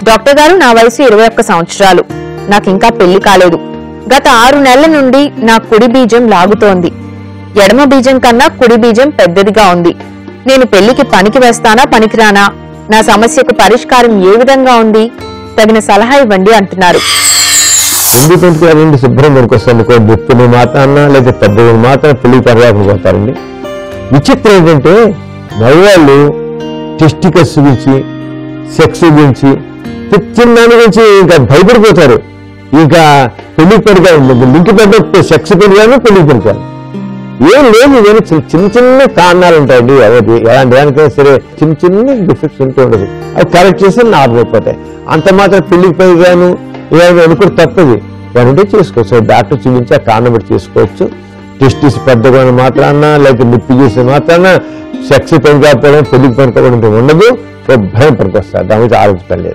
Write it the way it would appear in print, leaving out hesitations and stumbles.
Doctor గారు, నా వయసు 21 సంవత్సరాలు. నాకింకా పెళ్లి కాలేదు. గత 6 నెలల నుండి నా కుడి బీజం లాగుతోంది. ఎడమ బీజం కన్నా కుడి బీజం పెద్దదిగా ఉంది. నేను పెళ్లికి పనికి వేస్తానా పనికిరానా? నా సమస్యకు పరిష్కారం ఏ విధంగా ఉంది? తగిన సలహా ఇవ్వండి అంటున్నారు. ఎందుకు పనికిరారండి? శుభ్రం పనికొస్తాను. దుప్పుని మాత్రాన్న లేదా పెద్దవి మాత్రం పెళ్లికి పనిరాకపోతారండి. విచిత్రం ఏంటంటే మగవాళ్ళు టెస్టికల్స్ గురించి, సెక్స్ గురించి, చిన్న గురించి ఇంకా భయపడిపోతారు. ఇంకా పెళ్లికి పనిగా లింక్ పెద్ద సెక్స్ పనిగాను పెళ్లికి పనికాను ఏం లేదు. ఇవన్నీ చిన్న చిన్న కారణాలు ఉంటాయండి. అవన్నీ ఎలాంటి దానికైనా సరే చిన్న చిన్న డిఫెక్ట్స్ ఉంటూ ఉండదు. అవి కరెక్ట్ చేస్తే నార్మల్ అయిపోతాయి. అంత మాత్రం పెళ్లికి పనిగాను ఏమైనా అనుకుని తప్పది. వారంటే చేసుకోవచ్చు. డాక్టర్ చూపించి ఆ కారణం బట్టి చేసుకోవచ్చు. టెస్టిస్ పెద్దగా మాత్రాన లేకపోతే నొప్పి చేసే మాత్రాన సెక్స్ పని కాకపోవడం, పెళ్లికి పని కావడం ఉండదు. భయం పనికొస్తారు. దాని మీద ఆలోచించలేదు.